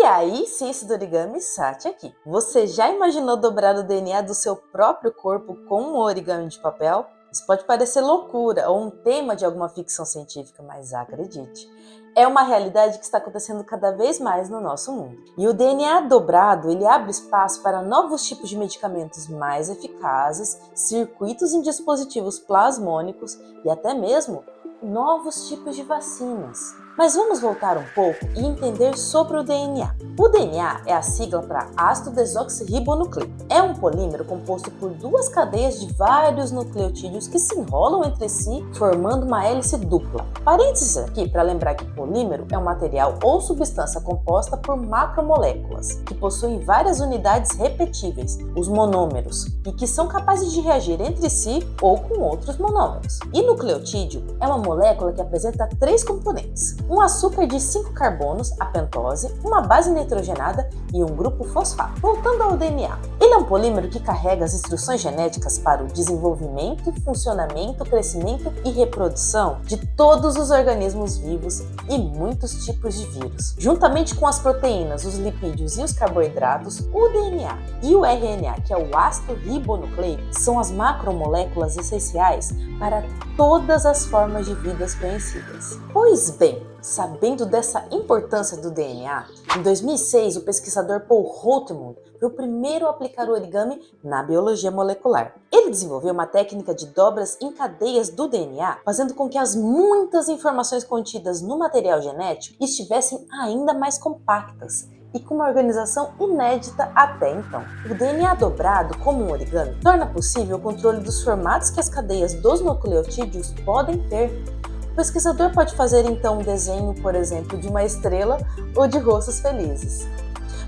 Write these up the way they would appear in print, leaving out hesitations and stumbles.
aí, ciência do origami, Sati aqui. Você já imaginou dobrar o DNA do seu próprio corpo com um origami de papel? Isso pode parecer loucura ou um tema de alguma ficção científica, mas acredite, é uma realidade que está acontecendo cada vez mais no nosso mundo. E o DNA dobrado, ele abre espaço para novos tipos de medicamentos mais eficazes, circuitos em dispositivos plasmônicos e até mesmo novos tipos de vacinas. Mas vamos voltar um pouco e entender sobre o DNA. O DNA é a sigla para ácido desoxirribonucleico. É um polímero composto por duas cadeias de vários nucleotídeos que se enrolam entre si, formando uma hélice dupla. Parênteses aqui para lembrar que polímero é um material ou substância composta por macromoléculas, que possuem várias unidades repetíveis, os monômeros, e que são capazes de reagir entre si ou com outros monômeros. E nucleotídeo é uma molécula que apresenta três componentes: um açúcar de 5 carbonos, a pentose, uma base nitrogenada e um grupo fosfato. Voltando ao DNA, ele é um polímero que carrega as instruções genéticas para o desenvolvimento, funcionamento, crescimento e reprodução de todos os organismos vivos e muitos tipos de vírus. Juntamente com as proteínas, os lipídios e os carboidratos, o DNA e o RNA, que é o ácido ribonucleico, são as macromoléculas essenciais para todas as formas de vidas conhecidas. Pois bem, sabendo dessa importância do DNA, em 2006 o pesquisador Paul Rotemund foi o primeiro a aplicar o origami na biologia molecular. Ele desenvolveu uma técnica de dobras em cadeias do DNA, fazendo com que as muitas informações contidas no material genético estivessem ainda mais compactas e com uma organização inédita até então. O DNA dobrado, como um origami, torna possível o controle dos formatos que as cadeias dos nucleotídeos podem ter. O pesquisador pode fazer então um desenho, por exemplo, de uma estrela ou de rostos felizes.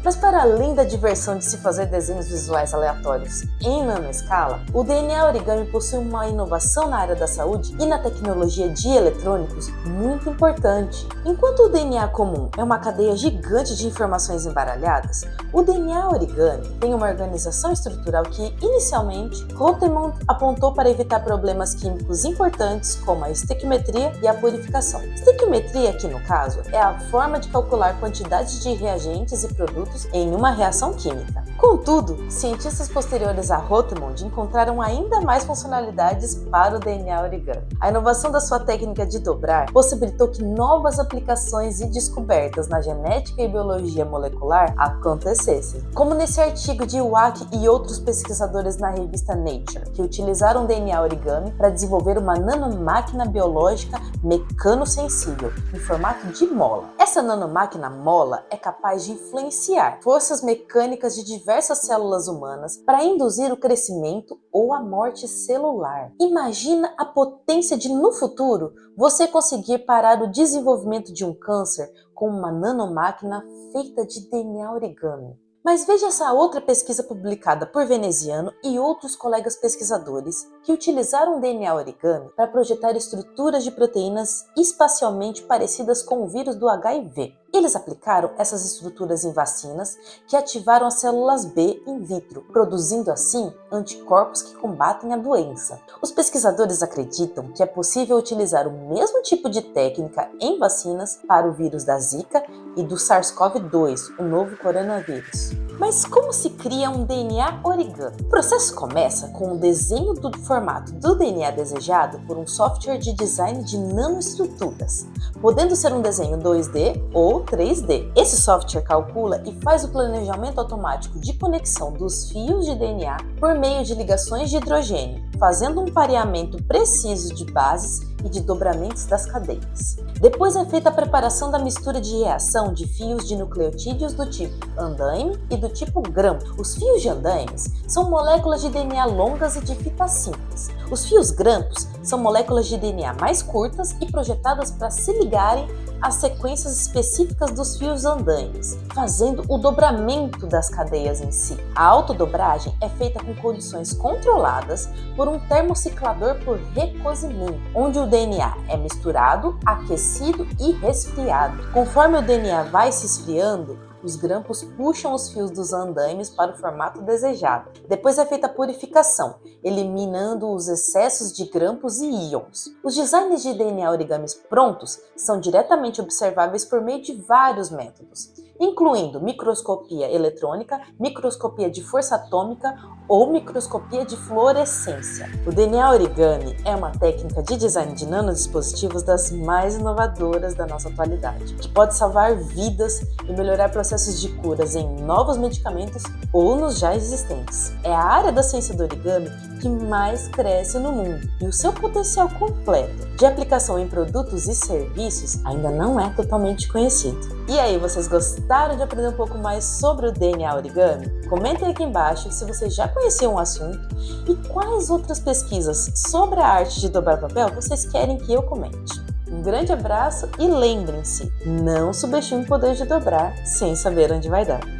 Mas para além da diversão de se fazer desenhos visuais aleatórios em nanoescala, o DNA origami possui uma inovação na área da saúde e na tecnologia de eletrônicos muito importante. Enquanto o DNA comum é uma cadeia gigante de informações embaralhadas, o DNA origami tem uma organização estrutural que, inicialmente, Rotemund apontou para evitar problemas químicos importantes como a estequiometria e a purificação. Estequiometria, aqui no caso, é a forma de calcular quantidades de reagentes e produtos em uma reação química. Contudo, cientistas posteriores a Rotemund encontraram ainda mais funcionalidades para o DNA origami. A inovação da sua técnica de dobrar possibilitou que novas aplicações e descobertas na genética e biologia molecular acontecessem, como nesse artigo de Iwaki e outros pesquisadores na revista Nature, que utilizaram o DNA origami para desenvolver uma nanomáquina biológica mecanosensível, em formato de mola. Essa nanomáquina mola é capaz de influenciar forças mecânicas de diversas células humanas para induzir o crescimento ou a morte celular. Imagina a potência de, no futuro, você conseguir parar o desenvolvimento de um câncer com uma nanomáquina feita de DNA origami. Mas veja essa outra pesquisa publicada por Veneziano e outros colegas pesquisadores que utilizaram o DNA origami para projetar estruturas de proteínas espacialmente parecidas com o vírus do HIV. Eles aplicaram essas estruturas em vacinas que ativaram as células B in vitro, produzindo assim anticorpos que combatem a doença. Os pesquisadores acreditam que é possível utilizar o mesmo tipo de técnica em vacinas para o vírus da Zika e do SARS-CoV-2, o novo coronavírus. Mas como se cria um DNA origami? O processo começa com o desenho do formato do DNA desejado por um software de design de nanoestruturas, podendo ser um desenho 2D ou 3D. Esse software calcula e faz o planejamento automático de conexão dos fios de DNA por meio de ligações de hidrogênio, fazendo um pareamento preciso de bases e de dobramentos das cadeias. Depois é feita a preparação da mistura de reação de fios de nucleotídeos do tipo andaime e do tipo grampo. Os fios de andaimes são moléculas de DNA longas e de fita simples. Os fios grampos são moléculas de DNA mais curtas e projetadas para se ligarem às sequências específicas dos fios andaimes, fazendo o dobramento das cadeias em si. A autodobragem é feita com condições controladas por um termociclador por recozimento, onde o DNA é misturado, aquecido e resfriado. Conforme o DNA vai se esfriando, os grampos puxam os fios dos andaimes para o formato desejado. Depois é feita a purificação, eliminando os excessos de grampos e íons. Os designs de DNA origamis prontos são diretamente observáveis por meio de vários métodos. incluindo microscopia eletrônica, microscopia de força atômica ou microscopia de fluorescência. O DNA origami é uma técnica de design de nanodispositivos das mais inovadoras da nossa atualidade, que pode salvar vidas e melhorar processos de curas em novos medicamentos ou nos já existentes. É a área da ciência do origami que mais cresce no mundo e o seu potencial completo de aplicação em produtos e serviços ainda não é totalmente conhecido. E aí, vocês gostaram de aprender um pouco mais sobre o DNA origami? Comentem aqui embaixo se vocês já conheciam o assunto e quais outras pesquisas sobre a arte de dobrar papel vocês querem que eu comente. Um grande abraço e lembrem-se, não subestime o poder de dobrar sem saber onde vai dar.